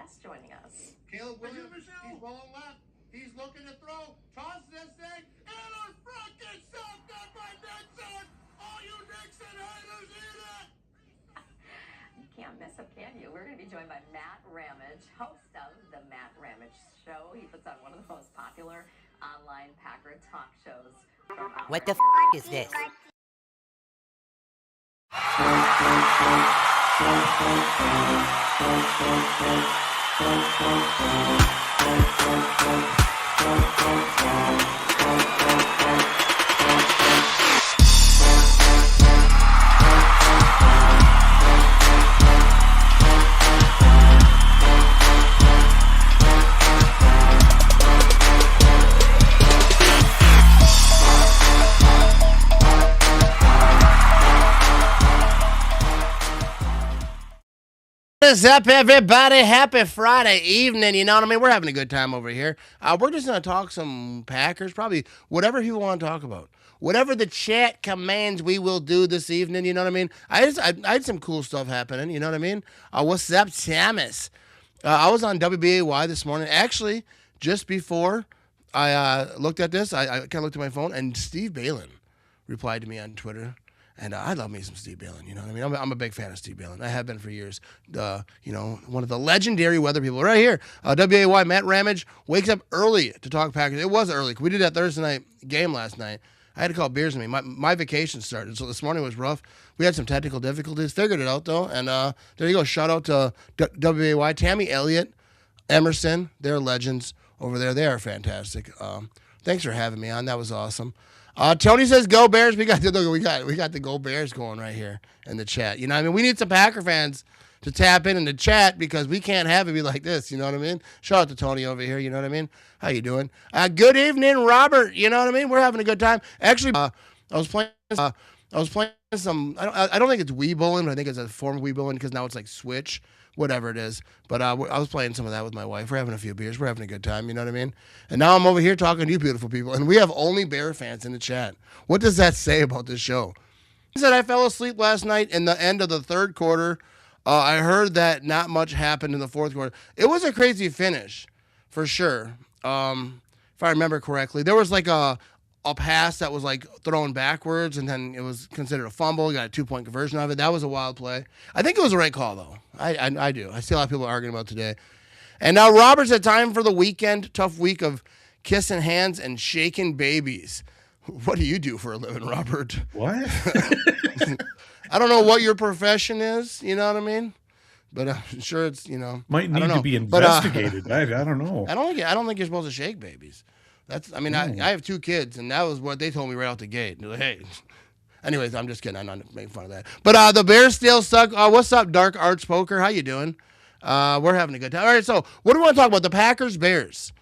guest joining us. Caleb Williams, he's rolling left. He's looking to throw. Tosses this thing. And a freaking something by Nixon. All you Nixon haters eat it. You can't miss him, can you? We're going to be joined by Matt Ramage, host of the Matt Ramage Show. He puts on one of the most popular online Packer talk shows. What the is this? What is up, everybody? Happy Friday evening. You know what I mean? We're having a good time over here. We're just going to talk some Packers, probably whatever you want to talk about. Whatever the chat commands, we will do this evening. You know what I mean? I had some cool stuff happening. You know what I mean? What's up, Thomas? I was on WBAY this morning. Actually, just before I looked at this, I kind of looked at my phone, and Steve Balin replied to me on Twitter. And I love me some Steve Balin, you know what I mean? I'm a big fan of Steve Balin. I have been for years. You know, one of the legendary weather people right here. WAY, Matt Ramage, wakes up early to talk Packers. It was early. We did that Thursday night game last night. I had to call beers with me. My vacation started, so this morning was rough. We had some technical difficulties. Figured it out, though. And there you go. Shout out to WAY. Tammy Elliott, Emerson, they're legends over there. They are fantastic. Thanks for having me on. That was awesome. Tony says, "Go Bears!" We got the Go Bears going right here in the chat. You know what I mean? We need some Packer fans to tap in the chat because we can't have it be like this. You know what I mean? Shout out to Tony over here. You know what I mean? How you doing? Good evening, Robert. You know what I mean? We're having a good time. Actually, I was playing some. I don't think it's Wii Bowling, but I think it's a form of Wii Bowling because now it's like Switch. Whatever it is. But I was playing some of that with my wife. We're having a few beers. We're having a good time. You know what I mean? And now I'm over here talking to you beautiful people. And we have only Bear fans in the chat. What does that say about this show? He said I fell asleep last night in the end of the third quarter. I heard that not much happened in the fourth quarter. It was a crazy finish, for sure. If I remember correctly. There was like a pass that was like thrown backwards, and then it was considered a fumble. You got a 2-point conversion of it. That was a wild play. I think it was the right call, though. I do. I see a lot of people arguing about today. And now Robert's at time for the weekend. Tough week of kissing hands and shaking babies. What do you do for a living, Robert? What? I don't know what your profession is. You know what I mean? But I'm sure it's, you know. Might need to be investigated. But, I don't know. I don't think you're supposed to shake babies. I have 2 kids, and that was what they told me right out the gate. They're like, hey. Anyways, I'm just kidding. I'm not making fun of that. But the Bears still suck. What's up, Dark Arts Poker? How you doing? We're having a good time. All right, so what do we want to talk about? The Packers, Bears.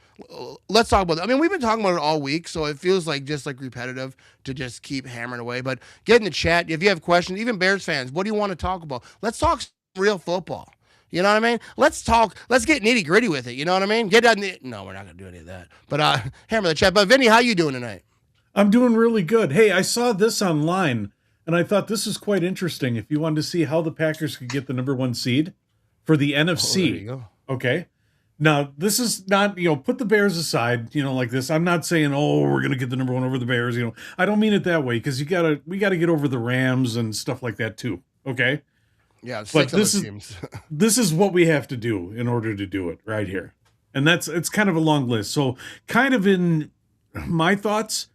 Let's talk about it. I mean, we've been talking about it all week, so it feels like just like repetitive to just keep hammering away. But get in the chat. If you have questions, even Bears fans, what do you want to talk about? Let's talk real football. You know what I mean? Let's get nitty gritty with it. You know what I mean? No, we're not going to do any of that. But hammer the chat. But Vinny, how you doing tonight? I'm doing really good. Hey, I saw this online, and I thought this is quite interesting. If you wanted to see how the Packers could get the number 1 seed for the NFC. There you go. Okay. Now, this is not, put the Bears aside, like this. I'm not saying, we're going to get the number 1 over the Bears. I don't mean it that way because we got to get over the Rams and stuff like that too. Okay. Yeah, but this is what we have to do in order to do it right here. And it's kind of a long list. So kind of in my thoughts,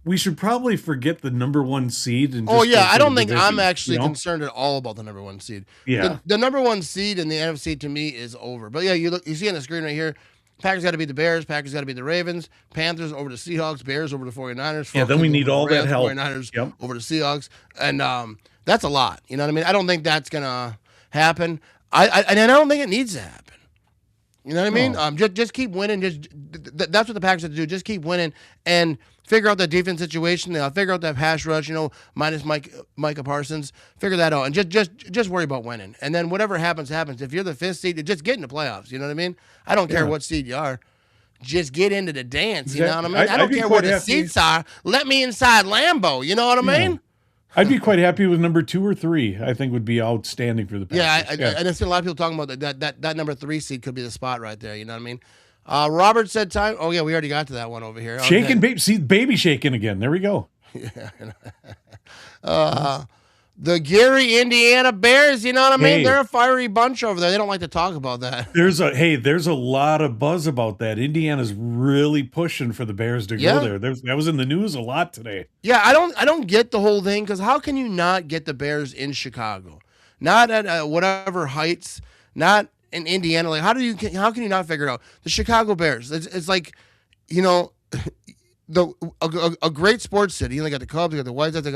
we should probably forget the number 1 seed. And I don't think I'm actually concerned at all about the number 1 seed. Yeah. The number 1 seed in the NFC to me is over. But yeah, you see on the screen right here, Packers got to beat the Bears. Packers got to beat the Ravens. Panthers over the Seahawks. Bears over the 49ers. Yeah, then we need all that help. 49ers over the Seahawks. And that's a lot. You know what I mean? I don't think that's going to happen. I don't think it needs to happen. You know what I mean? Just keep winning. That's what the Packers have to do. Just keep winning and figure out the defense situation. Figure out that pass rush. Minus Micah Parsons. Figure that out and just worry about winning. And then whatever happens, happens. If you're the 5th seed, just get in the playoffs. You know what I mean? I don't care what seed you are. Just get into the dance. You know what I mean? I don't care where the seats are. Let me inside Lambeau. You know what I mean? I'd be quite happy with number 2 or 3. I think would be outstanding for the Yeah, Packers. and I've seen a lot of people talking about that number 3 seed could be the spot right there. You know what I mean? Robert said time. Oh yeah, we already got to that one over here. Okay. Shaking baby, see baby shaking again. There we go. The Gary, Indiana Bears. You know what I mean? Hey. They're a fiery bunch over there. They don't like to talk about that. There's a lot of buzz about that. Indiana's really pushing for the Bears to Yeah. go there. That was in the news a lot today. Yeah, I don't get the whole thing because how can you not get the Bears in Chicago? Not at whatever Heights, not in Indiana. Like how can you not figure it out? The Chicago Bears. It's like, you know, a great sports city. You got the Cubs, you got the White Sox,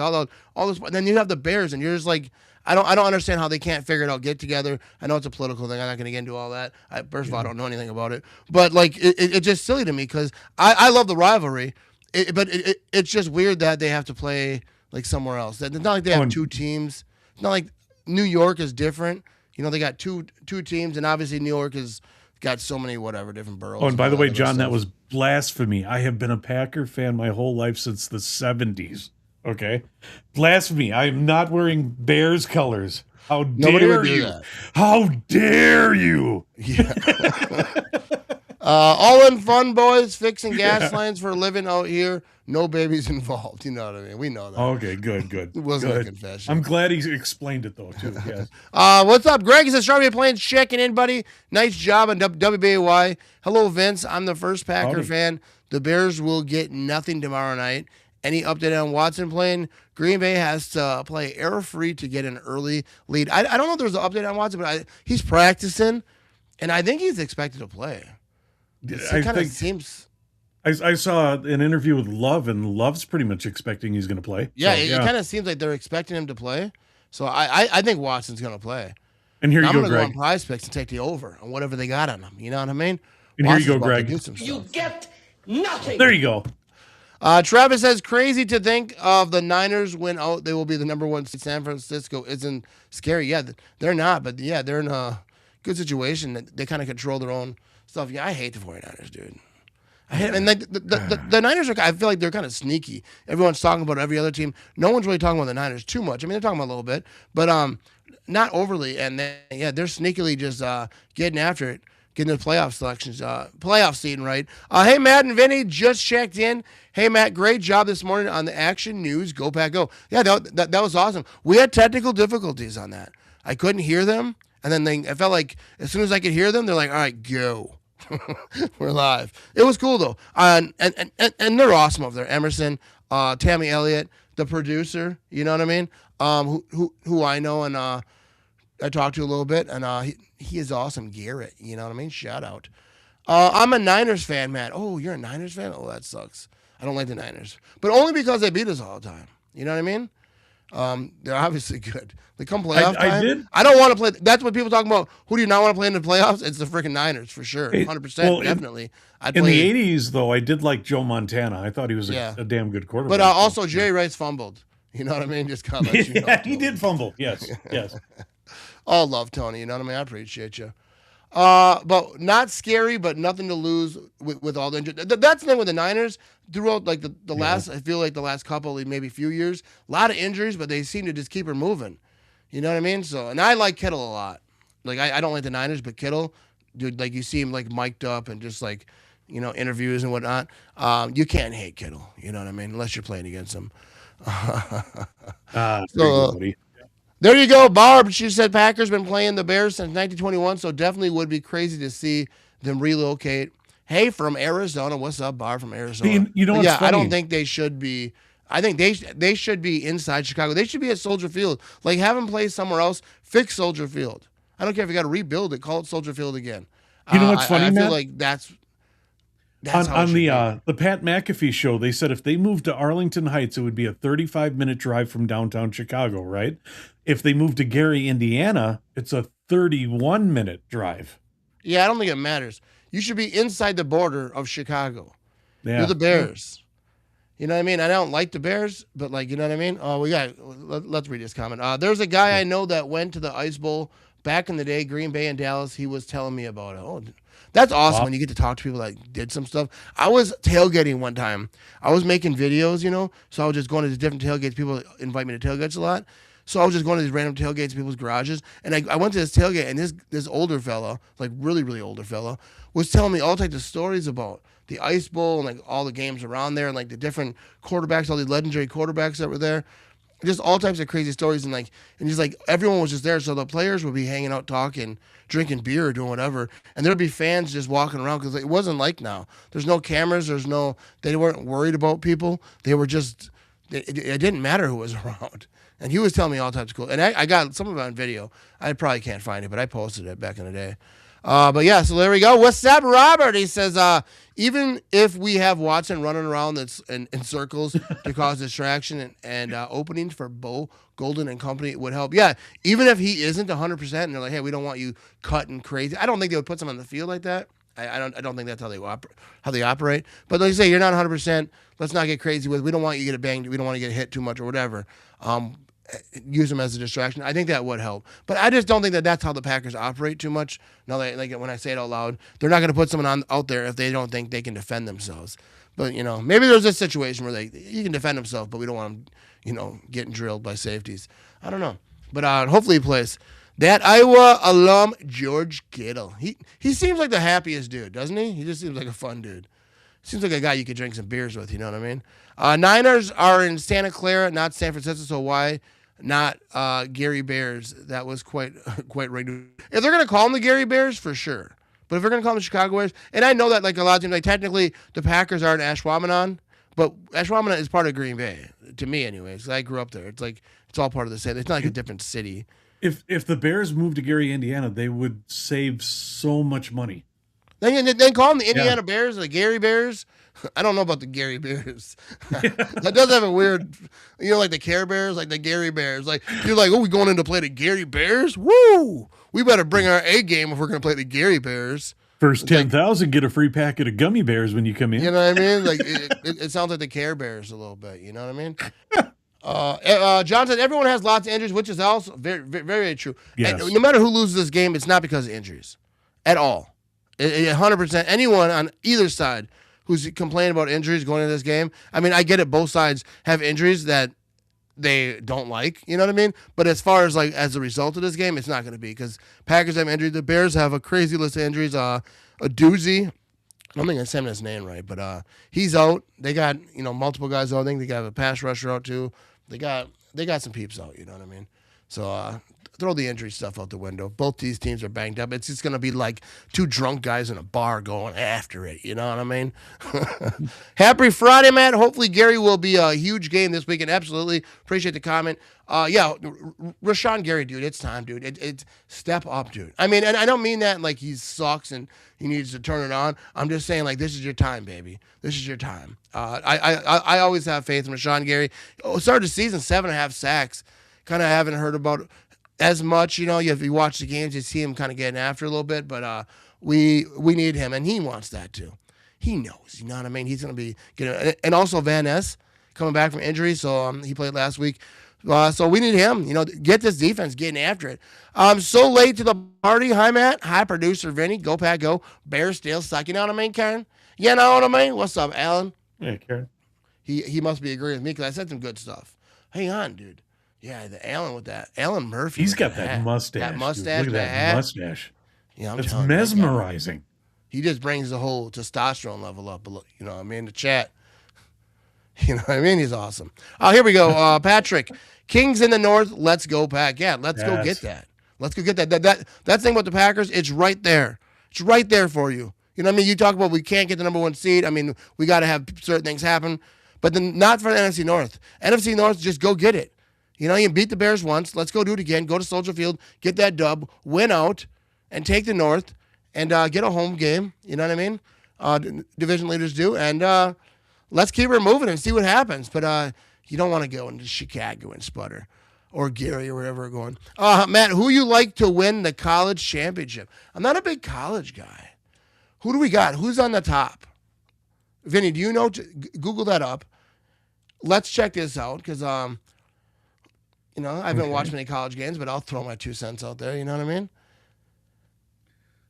all this. Then you have the Bears, and you're just like, I don't understand how they can't figure it out. Get together. I know it's a political thing. I'm not going to get into all that. First of all, I don't know anything about it, but like it's just silly to me because I love the rivalry, but it's just weird that they have to play like somewhere else. It's not like they have two teams. It's not like New York is different. You know, they got two teams, and obviously New York has got so many whatever different boroughs. Oh, and by the all way, that John, stuff. that was blasphemy. I have been a Packer fan my whole life since the 70s. Okay? Blasphemy. I am not wearing Bears colors. How Nobody dare would do you? that. How dare you? All in fun, boys. Fixing gas lines for a living out here. No babies involved. You know what I mean? We know that. Okay, good. It wasn't a Good. confession. I'm glad he explained it, though, too. Yes. What's up, Greg? He says, Strawberry Plains checking in, buddy. Nice job on WBAY. Hello, Vince. I'm the first Packer Howdy. fan. The Bears will get nothing tomorrow night. Any update on Watson playing? Green Bay has to play error-free to get an early lead. I don't know if there's an update on Watson, but he's practicing, and I think he's expected to play. It I kind of think seems... I saw an interview with Love, and Love's pretty much expecting he's going to play. Yeah, So, it kind of seems like they're expecting him to play. So I think Watson's going to play. And here I'm you going go, to go on Greg. Prize Picks and take the over on whatever they got on them. You know what I mean? And here you go, Watson's about to Greg. do some stuff. get nothing. There you go. Travis says, crazy to think of the Niners win out. They will be the number 1 seed. San Francisco isn't scary. Yeah, they're not. But, yeah, they're in a good situation. They kind of control their own stuff. Yeah, I hate the 49ers, dude. I hate, and like the Niners are. I feel like they're kind of sneaky. Everyone's talking about every other team. No one's really talking about the Niners too much. I mean, they're talking about a little bit, but not overly. And they're sneakily just getting after it, getting the playoff selections, playoff seeding right. Hey, Matt and Vinny just checked in. Hey, Matt, great job this morning on the Action News. Go Pack Go. Yeah, that was awesome. We had technical difficulties on that. I couldn't hear them, and then I felt like as soon as I could hear them, they're like, all right, go. We're live. It was cool though, and they're awesome over there. Emerson, Tammy Elliott, the producer. You know what I mean? Who I know and I talked to a little bit, and he is awesome. Garrett, you know what I mean? Shout out. I'm a Niners fan, Matt. Oh, you're a Niners fan? Oh, that sucks. I don't like the Niners, but only because they beat us all the time. You know what I mean? They're obviously good. They come playoff time. I did. I don't want to play. That's what people talk about. Who do you not want to play in the playoffs? It's the freaking Niners for sure. 100%. well, Definitely. I'd In play the 80s, though, I did like Joe Montana. I thought he was Yeah. a damn good quarterback. But also, Jerry Rice fumbled. You know what I mean? Just kind of let you know. Yeah, he did fumble. Yes, yes. All love, Tony. You know what I mean? I appreciate you. But not scary, but nothing to lose with all the injuries. That's the thing with the Niners. Throughout like the last, I feel like the last couple, maybe few years, a lot of injuries, but they seem to just keep her moving. You know what I mean? So, and I like Kittle a lot. Like I don't like the Niners, but Kittle, dude, like you see him like mic'd up and just like, you know, interviews and whatnot. You can't hate Kittle. You know what I mean? Unless you're playing against him. There you So, go, buddy. There you go, Barb. She said Packers been playing the Bears since 1921, so definitely would be crazy to see them relocate. Hey, from Arizona. What's up, Barb from Arizona? You know what's yeah, I don't funny? think they should be. I think they should be inside Chicago. They should be at Soldier Field. Like, have them play somewhere else. Fix Soldier Field. I don't care if you got to rebuild it. Call it Soldier Field again. You know what's funny, I feel Matt? like that's how it On should be. the Pat McAfee show, they said if they moved to Arlington Heights, it would be a 35-minute drive from downtown Chicago, right? If they moved to Gary, Indiana, it's a 31-minute drive. Yeah, I don't think it matters. You should be inside the border of Chicago. Yeah. You're the Bears. You know what I mean? I don't like the Bears, but like, you know what I mean? Oh, let's read this comment. There's a guy I know that went to the Ice Bowl back in the day, Green Bay and Dallas, he was telling me about it. Oh, that's awesome Wow. when you get to talk to people that did some stuff. I was tailgating one time. I was making videos, so I was just going to the different tailgates. People invite me to tailgates a lot. So I was just going to these random tailgates, people's garages, and I went to this tailgate, and this older fella, like really, really older fella, was telling me all types of stories about the Ice Bowl and like all the games around there and like the different quarterbacks, all the legendary quarterbacks that were there. Just all types of crazy stories and just like everyone was just there, so the players would be hanging out, talking, drinking beer, or doing whatever, and there'd be fans just walking around because it wasn't like now. There's no cameras. They weren't worried about people. They were just it didn't matter who was around. And he was telling me all types of cool. And I got some of it on video. I probably can't find it, but I posted it back in the day. But yeah, so there we go. What's up, Robert? He says, even if we have Watson running around in circles to cause distraction and openings for Bo Golden and company would help. Yeah, even if he isn't 100%, and they're like, hey, we don't want you cutting crazy. I don't think they would put someone on the field like that. I don't think that's how they operate. But like you say, you're not 100%. Let's not get crazy with. We don't want you to get banged. We don't want to get hit too much or whatever. Use them as a distraction. I think that would help, but I just don't think that that's how the Packers operate too much. Now, like when I say it out loud, they're not going to put someone out there if they don't think they can defend themselves. But maybe there's a situation where you can defend himself, but we don't want him, getting drilled by safeties. I don't know, but hopefully he plays. That Iowa alum George Kittle, he seems like the happiest dude, doesn't he? He just seems like a fun dude. Seems like a guy you could drink some beers with. You know what I mean? Niners are in Santa Clara, not San Francisco. So why not Gary Bears? That was quite regular. If they're gonna call them the Gary Bears, for sure. But if they're gonna call them the Chicago Bears, and I know that like a lot of teams, like technically the Packers are in Ashwaubenon, but Ashwaubenon is part of Green Bay to me, anyways. I grew up there. It's like it's all part of the same. It's not like a different city. If the Bears moved to Gary, Indiana, they would save so much money. Then call them the Indiana Bears, the Gary Bears. I don't know about the Gary Bears. That does have a weird, like the Care Bears, like the Gary Bears. Like you're like, oh, we going in to play the Gary Bears? Woo! We better bring our A game if we're going to play the Gary Bears. First 10,000 get a free packet of gummy bears when you come in. You know what I mean? Like it sounds like the Care Bears a little bit. You know what I mean? John said everyone has lots of injuries, which is also very, very, very true. Yes. And no matter who loses this game, it's not because of injuries at all. 100%. Anyone on either side who's complaining about injuries going into this game, I mean, I get it. Both sides have injuries that they don't like. You know what I mean? But as far as as a result of this game, it's not going to be because Packers have injuries. The Bears have a crazy list of injuries. A doozy. I don't think I said his name right, but he's out. They got multiple guys out. I think they got a pass rusher out too. They got some peeps out. You know what I mean? So throw the injury stuff out the window. Both these teams are banged up. It's just going to be like two drunk guys in a bar going after it. You know what I mean? Happy Friday, Matt. Hopefully Gary will be a huge game this weekend. Absolutely. Appreciate the comment. Rashawn Gary, dude, it's time, dude. It's step up, dude. I mean, and I don't mean that like he sucks and he needs to turn it on. I'm just saying this is your time, baby. This is your time. I always have faith in Rashawn Gary. Started the season 7.5 sacks. Kind of haven't heard about as much, if you watch the games, you see him kind of getting after a little bit, but we need him, and he wants that too. He knows, you know what I mean? He's going to be getting, and also Van Ness coming back from injury, so he played last week. So we need him, get this defense getting after it. So late to the party. Hi, Matt. Hi, producer Vinny. Go, Pack, go. Bears still suck. You know what I mean, Karen? You know what I mean? What's up, Alan? Yeah, Karen. He must be agreeing with me because I said some good stuff. Hang on, dude. Yeah, the Allen with that. Alan Murphy. He's got that mustache. That mustache. Dude. Look at that mustache. Yeah, it's mesmerizing. He just brings the whole testosterone level up. The chat. You know what I mean? He's awesome. Here we go. Patrick. Kings in the North. Let's go, Pack. Yeah, let's go get that. Let's go get that. That thing about the Packers, it's right there. It's right there for you. You know what I mean? You talk about we can't get the number 1 seed. I mean, we got to have certain things happen. But then not for the NFC North. NFC North, just go get it. You beat the Bears once. Let's go do it again. Go to Soldier Field, get that dub, win out, and take the North, and get a home game. You know what I mean? Division leaders do. And let's keep her moving and see what happens. But you don't want to go into Chicago and sputter or Gary or wherever we're going. Matt, who you like to win the college championship? I'm not a big college guy. Who do we got? Who's on the top? Vinny, do you know? Google that up. Let's check this out because You know, I haven't Okay. watched many college games, but I'll throw my 2 cents out there. You know what I mean?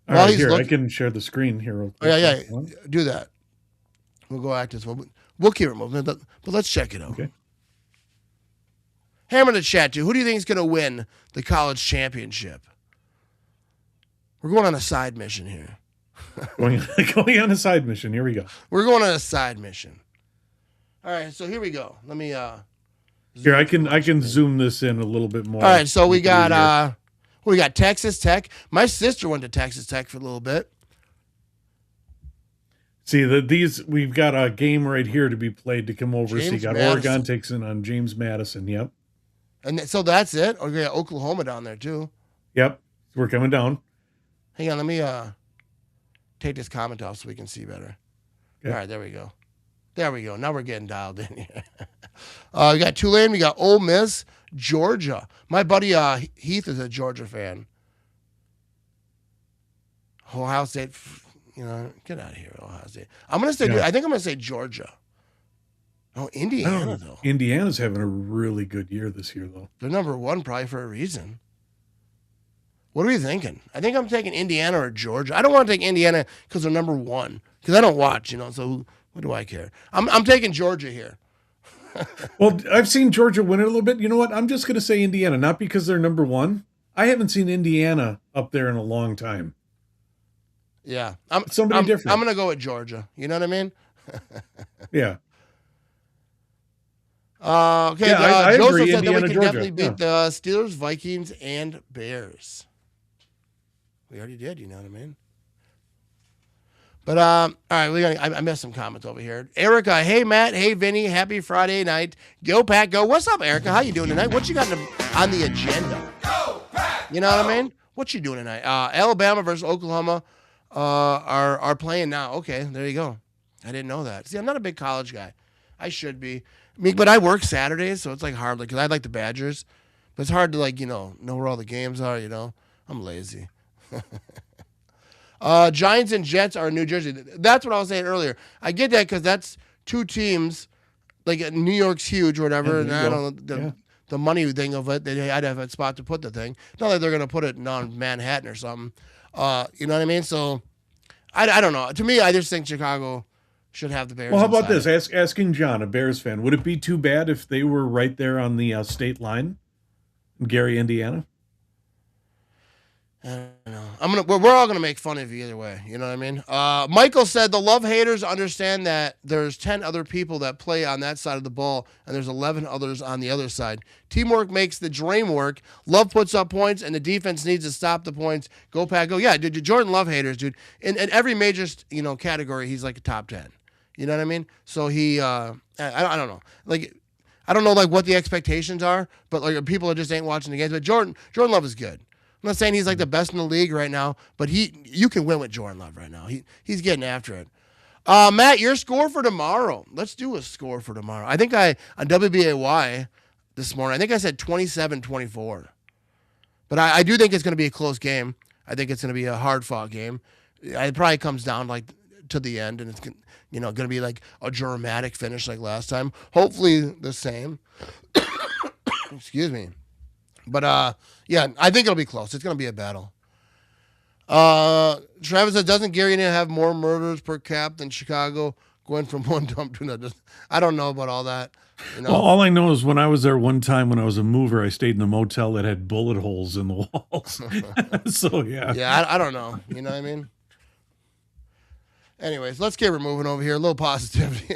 All While right, he's here, I looking- can share the screen here. Real Oh, yeah, quick. yeah. Do that. We'll go back to this one. We'll keep it moving, but let's check it out. Okay. Hammer the chat, too. Who do you think is going to win the college championship? We're going on a side mission here. Going on a side mission. Here we go. We're going on a side mission. All right, so here we go. Let me Here, I can zoom this in a little bit more. All right, so we got Texas Tech. My sister went to Texas Tech for a little bit. See these we've got a game right here to be played to come over. So you James got Madison. Oregon takes in on James Madison. Yep. So that's it. Or we got Oklahoma down there too. Yep. We're coming down. Hang on, let me take this comment off so we can see better. Okay. All right, there we go. There we go. Now we're getting dialed in here. We got Tulane. We got Ole Miss, Georgia. My buddy Heath is a Georgia fan. Ohio State, you know, get out of here, Ohio State. I'm gonna say. Yeah. I think I'm gonna say Georgia. Oh, I don't Indiana know. though. Indiana's having a really good year this year, though. They're number one probably for a reason. What are we thinking? I think I'm taking Indiana or Georgia. I don't want to take Indiana because they're number one. Because I don't watch, you know. So what do I care? I'm taking Georgia here. Well, I've seen Georgia win it a little bit. You know what? I'm just going to say Indiana, not because they're number one. I haven't seen Indiana up there in a long time. Yeah, Somebody different. I'm gonna go with Georgia. You know what I mean? Yeah. Okay. Yeah, I Joseph agree, said that we Indiana, can Georgia. definitely beat the Steelers, Vikings, and Bears. We already did. You know what I mean? But all right, I missed some comments over here. Erica, hey Matt, hey Vinny, happy Friday night. Go Pack, go. What's up, Erica? How you doing tonight? What you got on the agenda? Go Pack. You know what I mean? What you doing tonight? Alabama versus Oklahoma are playing now. Okay, there you go. I didn't know that. See, I'm not a big college guy. I should be. I mean, but I work Saturdays, so it's like hard, because I like the Badgers, but it's hard to know where all the games are. You know, I'm lazy. Giants and Jets are in New Jersey. That's what I was saying earlier. I get that because that's two teams. Like New York's huge or whatever, Yeah, and there I you don't know the money thing of it. They had to have a spot to put the thing. Not like they're gonna put it on Manhattan or something. You know what I mean? So I don't know. To me, I just think Chicago should have the Bears. Well, how about inside this? it. Asking John, a Bears fan, would it be too bad if they were right there on the state line in Gary, Indiana? I don't know. We're all gonna make fun of you either way. You know what I mean? Michael said the Love haters understand that there's 10 other people that play on that side of the ball, and there's 11 others on the other side. Teamwork makes the dream work. Love puts up points, and the defense needs to stop the points. Go Pack, go! Yeah, dude. Jordan Love haters, dude. In every major category, he's like a top 10. You know what I mean? So he, I don't know. Like, I don't know what the expectations are, but people just ain't watching the games. But Jordan Love is good. I'm not saying he's like the best in the league right now, but you can win with Jordan Love right now. He's getting after it. Matt, your score for tomorrow. Let's do a score for tomorrow. I think on WBAY this morning, I think I said 27-24. But I do think it's going to be a close game. I think it's going to be a hard-fought game. It probably comes down to the end, and it's going to be like a dramatic finish like last time. Hopefully the same. Excuse me. But, yeah, I think it'll be close. It's going to be a battle. Travis says, doesn't Gary Indiana have more murders per cap than Chicago, going from one dump to another? I don't know about all that. Well, all I know is when I was there one time when I was a mover, I stayed in a motel that had bullet holes in the walls. So, yeah. Yeah, I don't know. You know what I mean? Anyways, let's get moving over here. A little positivity.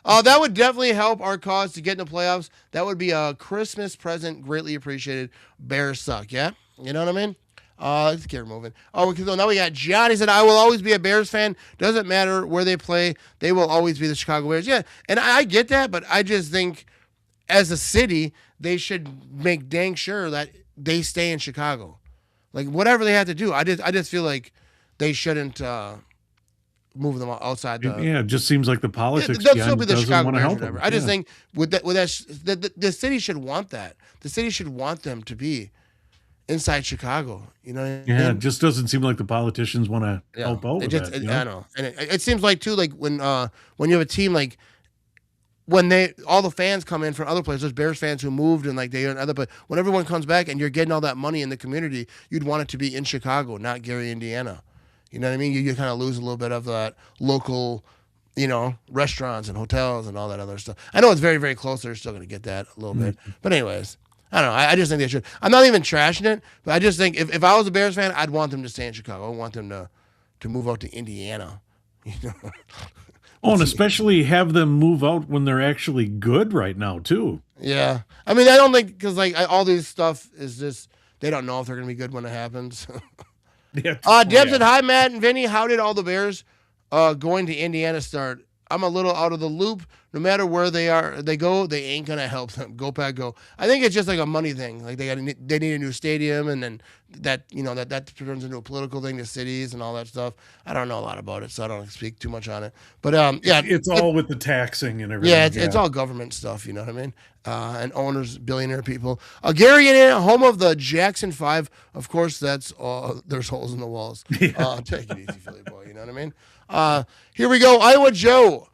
That would definitely help our cause to get in the playoffs. That would be a Christmas present, greatly appreciated. Bears suck, yeah? You know what I mean? Let's get moving. So now we got Johnny said, I will always be a Bears fan. Doesn't matter where they play. They will always be the Chicago Bears. Yeah, and I get that, but I just think as a city, they should make dang sure that they stay in Chicago. Like, whatever they have to do. I just feel like they shouldn't move them outside the... Yeah, it just seems like the politics They'll still be the doesn't Chicago want to Bears help or whatever. them. I just Yeah. think the city should want that. The city should want them to be inside Chicago. You know what I Yeah, mean? it just doesn't seem like the politicians want to help out with that. you know? I know. And it seems like, too, like when you have a team like when all the fans come in from other places, there's Bears fans who moved and like they are in other places. When everyone comes back and you're getting all that money in the community, you'd want it to be in Chicago, not Gary, Indiana. You know what I mean? You kind of lose a little bit of that local, restaurants and hotels and all that other stuff. I know it's very, very close. They're still going to get that a little bit. But anyways, I don't know. I just think they should. I'm not even trashing it, but I just think if I was a Bears fan, I'd want them to stay in Chicago. I want them to move out to Indiana. Oh, and especially have them move out when they're actually good right now, too. Yeah. I mean, I don't think, because all this stuff is just, they don't know if they're going to be good when it happens. Yeah. Deb said, hi, Matt and Vinny. How did all the Bears going to Indiana start? I'm a little out of the loop. No matter where they go, they ain't going to help them. Go Pack, go. I think it's just like a money thing. Like they need a new stadium, and then that turns into a political thing to cities and all that stuff. I don't know a lot about it, so I don't speak too much on it. But it's all with the taxing and everything. Yeah, it's all government stuff, you know what I mean? And owners, billionaire people. Gary, Indiana, home of the Jackson 5. Of course, that's there's holes in the walls. Yeah. Take it easy, Philly boy, you know what I mean? Here we go. Iowa Joe.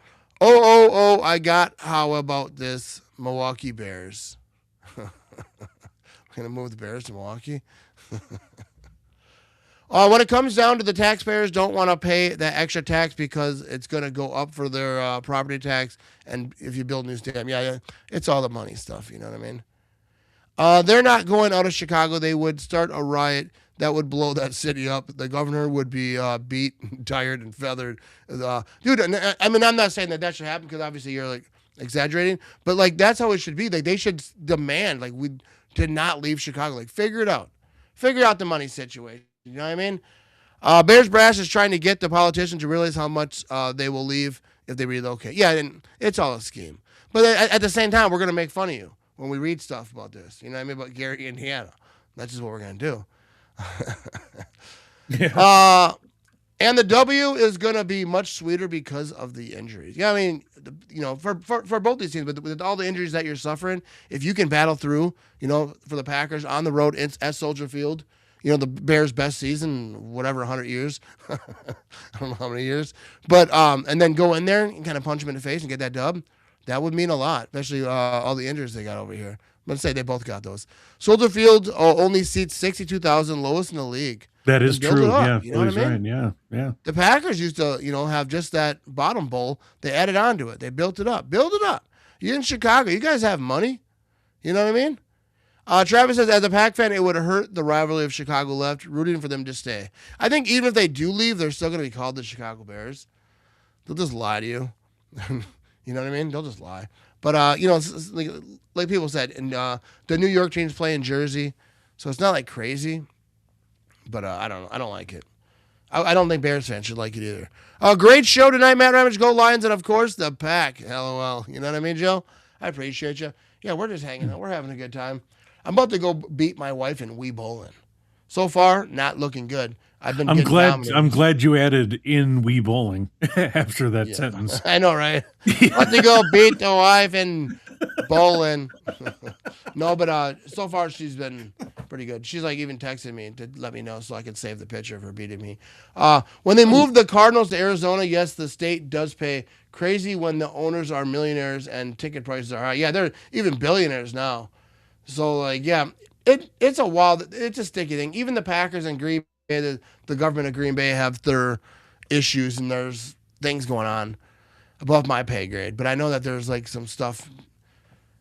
I got how about this? Milwaukee Bears. We're going to move the Bears to Milwaukee. When it comes down to the taxpayers don't want to pay that extra tax because it's going to go up for their property tax, and if you build a new stadium, yeah, it's all the money stuff, you know what I mean? They're not going out of Chicago. They would start a riot that would blow that city up. The governor would be beat, and tired, and feathered. Dude, I mean, I'm not saying that should happen because obviously you're like exaggerating, but like that's how it should be. Like they should demand like we did not leave Chicago. Like figure it out. Figure out the money situation. You know what I mean? Bears Brass is trying to get the politicians to realize how much they will leave if they relocate. Yeah, and it's all a scheme. But at the same time, we're going to make fun of you when we read stuff about this. You know what I mean? About Gary, Indiana. That's just what we're going to do. Yeah. And the W is going to be much sweeter because of the injuries. Yeah, I mean, for both these teams, but with all the injuries that you're suffering, if you can battle through, for the Packers on the road at Soldier Field, the Bears' best season, whatever, 100 years. I don't know how many years. But, and then go in there and kind of punch them in the face and get that dub. That would mean a lot, especially all the injuries they got over here. Let's say they both got those. Soldier Field only seats 62,000, lowest in the league. That is true. Yeah, you know what I mean? Right. Yeah. The Packers used to, have just that bottom bowl. They added on to it. They built it up. Build it up. You're in Chicago. You guys have money. You know what I mean? Travis says, as a Pack fan, it would hurt the rivalry if Chicago left, rooting for them to stay. I think even if they do leave, they're still going to be called the Chicago Bears. They'll just lie to you. You know what I mean? They'll just lie. But, it's like people said, and the New York teams play in Jersey, so it's not like crazy. But I don't know. I don't like it. I don't think Bears fans should like it either. Great show tonight, Matt Ramage. Go Lions, and, of course, the Pack. LOL. You know what I mean, Joe? I appreciate you. Yeah, we're just hanging out. We're having a good time. I'm about to go beat my wife in Wii Bowling. So far, not looking good. I'm glad you added in Wii Bowling after that sentence. I know, right? About to go beat the wife in bowling. No, but so far she's been pretty good. She's like even texted me to let me know so I could save the picture of her beating me. When they moved the Cardinals to Arizona, yes, the state does pay crazy when the owners are millionaires and ticket prices are high. Yeah, they're even billionaires now. So, like, yeah, it's a sticky thing. Even the Packers and Green Bay, the government of Green Bay have their issues, and there's things going on above my pay grade. But I know that there's, like, some stuff,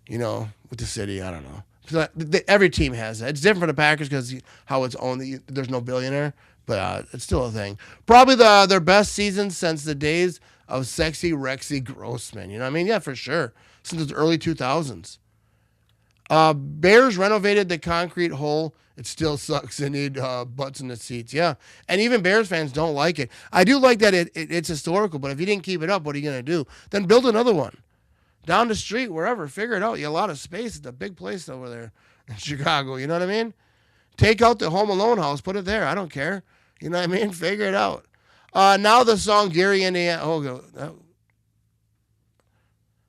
with the city. I don't know. So every team has that. It's different for the Packers because how it's owned. There's no billionaire, but it's still a thing. Probably their best season since the days of Sexy Rexy Grossman. You know what I mean? Yeah, for sure. Since the early 2000s. Bears renovated the concrete hole. It still sucks. They need butts in the seats. Yeah. And even Bears fans don't like it. I do like that it's historical, but if you didn't keep it up, what are you going to do? Then build another one. Down the street, wherever. Figure it out. You have a lot of space. It's a big place over there in Chicago. You know what I mean? Take out the Home Alone house. Put it there. I don't care. You know what I mean? Figure it out. Now the song Gary, Indiana.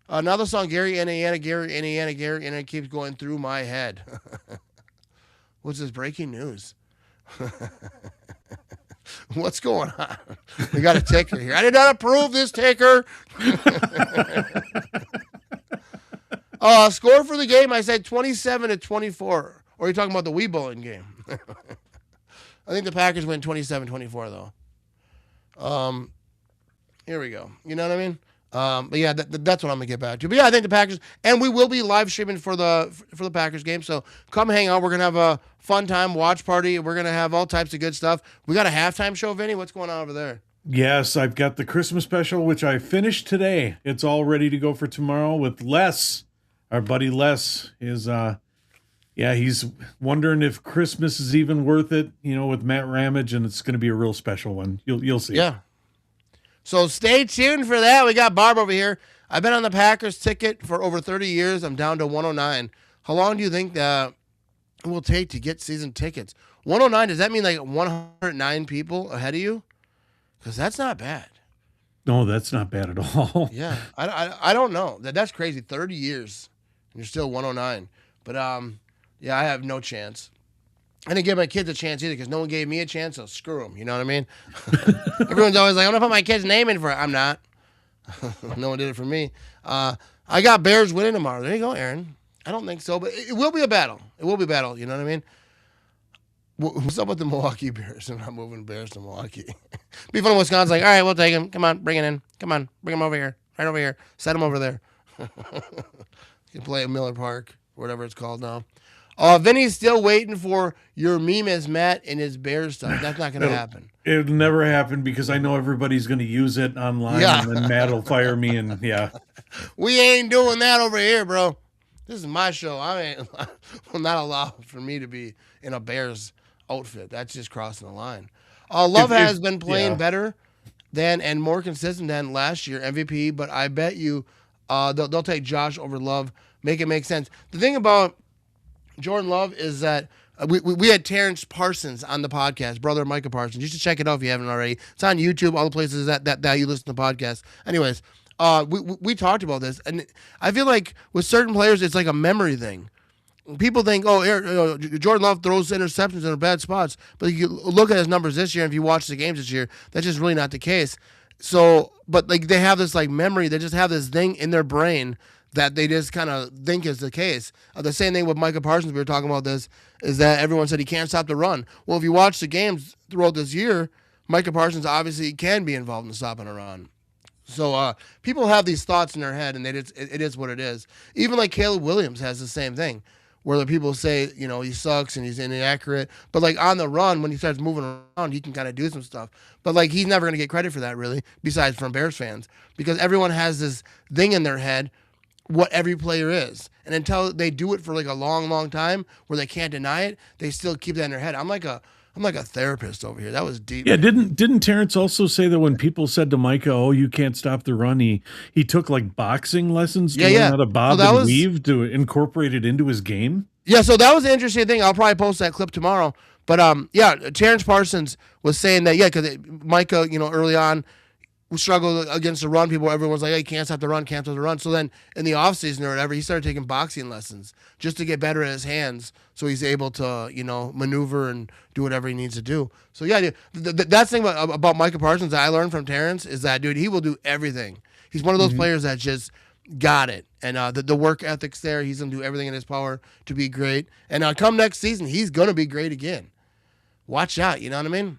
Now the song Gary, Indiana keeps going through my head. What's this breaking news? What's going on? We got a ticker here. I did not approve this ticker. Score for the game, I said 27-24. Or are you talking about the Wii Bowling game? I think the Packers win 27-24, though. Here we go. You know what I mean? But yeah, that's what I'm gonna get back to. But yeah, I think the Packers, and we will be live streaming for the Packers game. So come hang out. We're gonna have a fun time, watch party. We're gonna have all types of good stuff. We got a halftime show, Vinny. What's going on over there? Yes, I've got the Christmas special, which I finished today. It's all ready to go for tomorrow with Les. Our buddy Les is, he's wondering if Christmas is even worth it, with Matt Ramage, and it's going to be a real special one. You'll see. Yeah. So stay tuned for that. We got Barb over here. I've been on the Packers ticket for over 30 years. I'm down to 109. How long do you think that it will take to get season tickets? 109, does that mean like 109 people ahead of you? Because that's not bad. No, that's not bad at all. Yeah, I don't know. That's crazy. 30 years, and you're still 109. But, yeah, I have no chance. I didn't give my kids a chance either because no one gave me a chance, so screw them. You know what I mean? Everyone's always like, I'm going to put my kid's name in for it. I'm not. No one did it for me. I got Bears winning tomorrow. There you go, Aaron. I don't think so, but it will be a battle. It will be a battle. You know what I mean? What's up with the Milwaukee Bears? I'm not moving Bears to Milwaukee. Be fun. Wisconsin's like, all right, we'll take him. Come on, bring it in. Come on, bring him over here. Right over here. Set him over there. You can play at Miller Park, whatever it's called now. Vinny's still waiting for your meme as Matt and his Bears stuff. That's not going to happen. It'll never happen because I know everybody's going to use it online, and then Matt will fire me, and yeah. We ain't doing that over here, bro. This is my show. Will not allow for me to be in a Bears outfit. That's just crossing the line. Love has been playing better than and more consistent than last year, MVP, but I bet you they'll take Josh over Love. Make it make sense. The thing about Jordan Love is that we had Terrence Parsons on the podcast, brother Micah Parsons. You should check it out if you haven't already. It's on YouTube, all the places that you listen to podcasts. Anyways, we talked about this, and I feel like with certain players, it's like a memory thing. People think, Jordan Love throws interceptions in bad spots, but you look at his numbers this year, and if you watch the games this year, that's just really not the case. So, but like they have this like memory, they just have this thing in their brain that they just kind of think is the case. The same thing with Micah Parsons, we were talking about this, is that everyone said he can't stop the run. Well, if you watch the games throughout this year, Micah Parsons obviously can be involved in stopping a run. So people have these thoughts in their head, and it is what it is. Even like Caleb Williams has the same thing, where the people say, he sucks and he's inaccurate. But like on the run, when he starts moving around, he can kind of do some stuff. But like he's never going to get credit for that, really, besides from Bears fans, because everyone has this thing in their head what every player is. And until they do it for like a long, long time where they can't deny it, they still keep that in their head. I'm like a therapist over here. That was deep. Yeah, didn't Terrence also say that when people said to Micah, "Oh, you can't stop the run," he took like boxing lessons to learn how to bob and weave to incorporate it into his game? Yeah, so that was an interesting thing. I'll probably post that clip tomorrow. But Terrence Parsons was saying that because Micah, early on struggled against the run. Everyone's like, hey, can't stop the run. So then in the offseason or whatever, he started taking boxing lessons just to get better at his hands so he's able to, maneuver and do whatever he needs to do. So, yeah, dude, that's the thing about Micah Parsons that I learned from Terrence is that, dude, he will do everything. He's one of those players that just got it. And the work ethic's there. He's going to do everything in his power to be great. And come next season, he's going to be great again. Watch out, you know what I mean?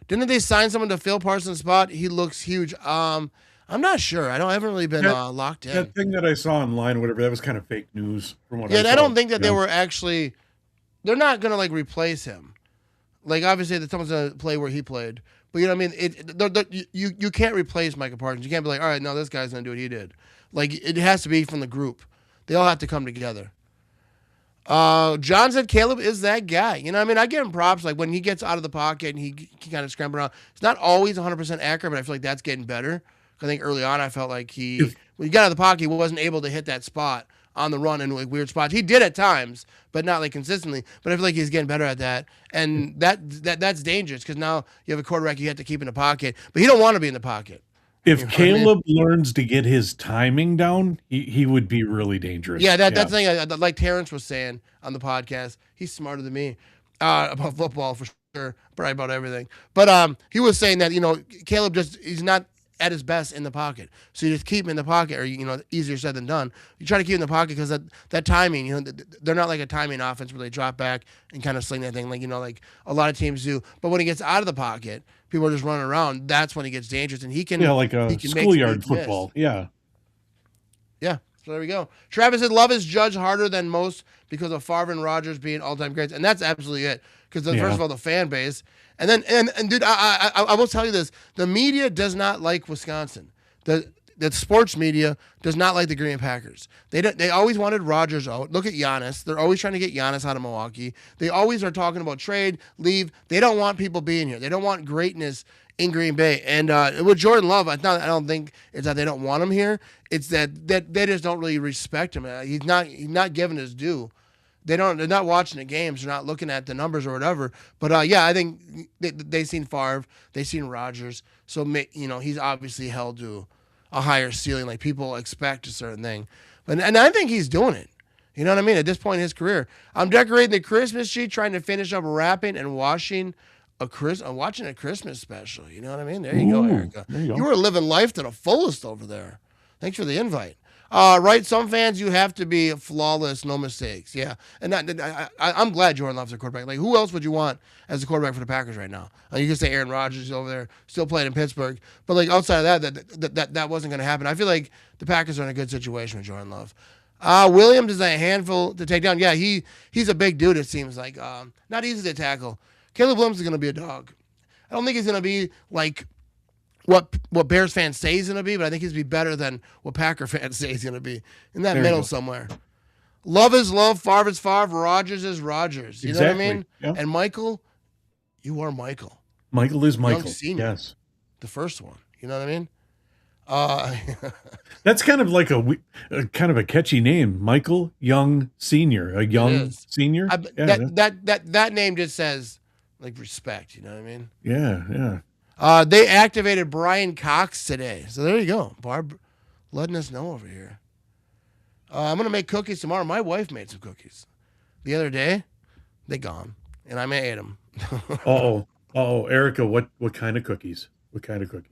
Didn't they sign someone to fill Parsons' spot? He looks huge. I'm not sure. I haven't really been locked in. That thing that I saw online, whatever, that was kind of fake news from what I saw. I don't think that they were actually. They're not gonna like replace him. Like obviously, that someone's gonna play where he played, but you know what I mean. You can't replace Micah Parsons. You can't be like, all right, no, this guy's gonna do what he did. Like it has to be from the group. They all have to come together. John said Caleb is that guy. You know what I mean? I give him props. Like when he gets out of the pocket and he kind of scramble around, it's not always 100% accurate, but I feel like that's getting better. I think early on I felt like when he got out of the pocket, he wasn't able to hit that spot on the run in like weird spots. He did at times, but not like consistently. But I feel like he's getting better at that. And that's dangerous because now you have a quarterback you have to keep in the pocket, but he don't want to be in the pocket. If Caleb learns to get his timing down, he would be really dangerous. Yeah, that's the thing. Like Terrence was saying on the podcast, he's smarter than me about football for sure, probably about everything. But he was saying that Caleb he's not at his best in the pocket. So you just keep him in the pocket, or easier said than done. You try to keep him in the pocket because that timing, they're not like a timing offense where they drop back and kind of sling that thing like like a lot of teams do. But when he gets out of the pocket, people are just running around. That's when he gets dangerous, and he can like a he can make schoolyard big football. miss. Yeah. Yeah. So there we go. Travis said, "Love is judged harder than most because of Favre and Rodgers being all-time greats," and that's absolutely it. Because first of all, the fan base, and then and dude, I will tell you this: the media does not like Wisconsin. The sports media does not like the Green Bay Packers. They always wanted Rodgers out. Look at Giannis. They're always trying to get Giannis out of Milwaukee. They always are talking about trade, leave. They don't want people being here. They don't want greatness in Green Bay. And with Jordan Love, I don't think it's that they don't want him here. It's that they just don't really respect him. He's not given his due. They're not watching the games. They're not looking at the numbers or whatever. But I think they seen Favre, they seen Rodgers. So he's obviously held to a higher ceiling, like people expect a certain thing. And I think he's doing it. You know what I mean? At this point in his career, I'm decorating the Christmas tree, trying to finish up wrapping and watching a Christmas special. You know what I mean? There you go, Erica. There you go. You were living life to the fullest over there. Thanks for the invite. Right, some fans, you have to be flawless, no mistakes. Yeah, and I'm glad Jordan Love's a quarterback. Like, who else would you want as a quarterback for the Packers right now? You can say Aaron Rodgers is over there, still playing in Pittsburgh, but like outside of that wasn't going to happen. I feel like the Packers are in a good situation with Jordan Love. Williams is a handful to take down. Yeah, he's a big dude. It seems like not easy to tackle. Caleb Williams is going to be a dog. I don't think he's going to be like what Bears fans say he's going to be, but I think he's going to be better than what Packer fans say he's going to be. In that middle somewhere. Love is love, Favre is Favre, Rodgers is Rodgers. You know what I mean? Yeah. And Michael, you are Michael. Michael is Michael. Young senior. Yes. The first one. You know what I mean? That's kind of like a kind of a catchy name, Michael Young Senior. A young senior. That name just says like respect. You know what I mean? Yeah. They activated Brian Cox today. So there you go. Barb letting us know over here. I'm going to make cookies tomorrow. My wife made some cookies the other day. They gone. And I ate them. Oh, Erica, what kind of cookies? What kind of cookies?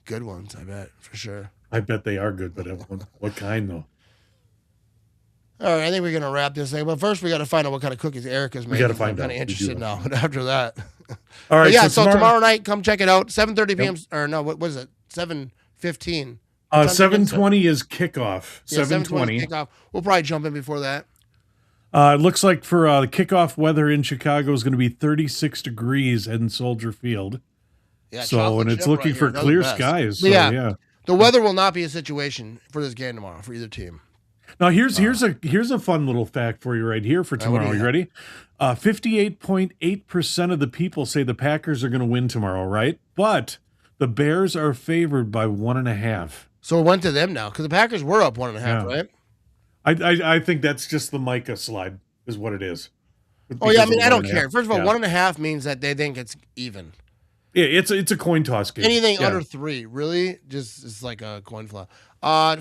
Good ones, I bet, for sure. I bet they are good, but what kind, though? All right, I think we're going to wrap this thing. But first, we got to find out what kind of cookies Erica's making. We got to find out. I'm kind of interested now. But after that. All right. Yeah, so tomorrow night, come check it out. 7:30 p.m. Or no, what was it? 7:15. 7:20 is kickoff. Yeah, 7:20 kickoff. We'll probably jump in before that. It looks like for the kickoff weather in Chicago is going to be 36 degrees in Soldier Field. Yeah, so, and it's looking for clear skies. So, yeah. The weather will not be a situation for this game tomorrow for either team. Now here's a fun little fact for you right here for tomorrow. You ready? 58.8% of the people say the Packers are going to win tomorrow, right? But the Bears are favored by 1.5. So it went to them now because the Packers were up 1.5, right? I think that's just the Micah slide is what it is. Oh yeah, I mean I don't care. First of all, 1.5 means that they think it's even. Yeah, it's a coin toss game. Anything under 3, really, just it's like a coin flip.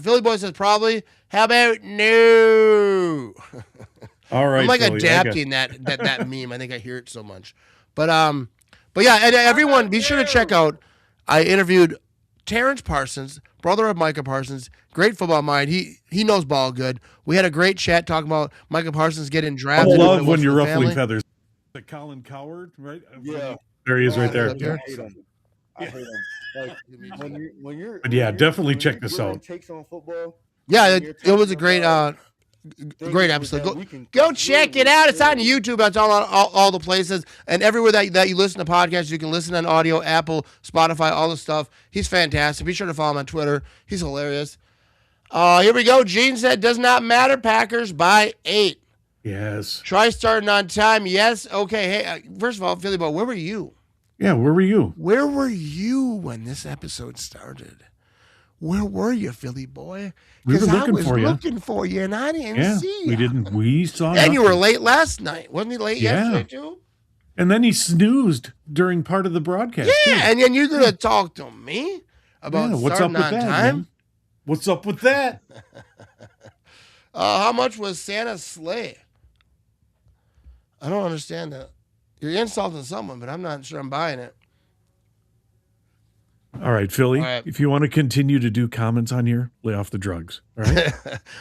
Philly Boy says probably. How about no? All right, I'm like Philly, adapting that meme. I think I hear it so much. But yeah, and everyone be sure to check out. I interviewed Terrence Parsons, brother of Micah Parsons, great football mind. He knows ball good. We had a great chat talking about Micah Parsons getting drafted. I love when you're ruffling feathers. The Colin Coward, right? Yeah. There he is right there. I hate him. Like when you're But yeah, definitely check this out. Takes on football. Yeah, it was a great episode. Go check it out. It's on YouTube. It's all the places and everywhere that you listen to podcasts. You can listen on audio, Apple, Spotify, all the stuff. He's fantastic. Be sure to follow him on Twitter. He's hilarious. Here we go. Gene said, "Does not matter. Packers by 8." Yes. Try starting on time. Yes. Okay. Hey, first of all, Philly Boy, where were you? Yeah, where were you? Where were you when this episode started? Where were you, Philly Boy? We were I was looking for you, and I didn't see you. We didn't. We saw. And nothing. you were late last night. Wasn't he late yesterday, too? And then he snoozed during part of the broadcast. Yeah, too. and then you're going to talk to me about what's up starting with on that, time? Man? What's up with that? How much was Santa's sleigh? I don't understand that. You're insulting someone, but I'm not sure I'm buying it. All All right, Philly, All right. if you want to continue to do comments on here, lay off the drugs. All right.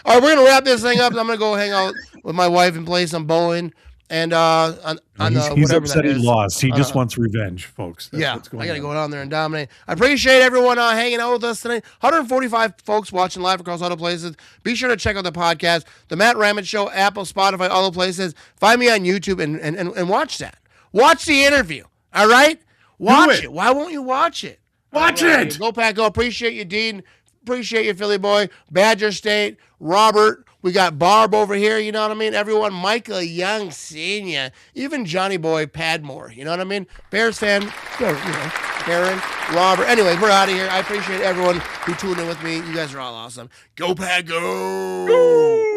All right, we're gonna wrap this thing up. I'm gonna go hang out with my wife and play some bowling. And on He's whatever upset that he is. lost. He just wants revenge, folks. That's Yeah, what's going I gotta on. go down there and dominate. I appreciate everyone hanging out with us tonight. 145 folks watching live across all the places. Be sure to check out the podcast, the Matt Ramage Show, Apple, Spotify, all the places. Find me on YouTube and watch that. Watch the interview. All right, watch it. Why won't you watch it? Watch All right, it. Go Pack, go. Appreciate you, Dean. Appreciate you, Philly boy. Badger State, Robert. We got Barb over here, you know what I mean? Everyone, Michael Young Sr., even Johnny Boy Padmore, you know what I mean? Bears fan, Karen, Robert. Anyway, we're out of here. I appreciate everyone who tuned in with me. You guys are all awesome. Go Pack, go!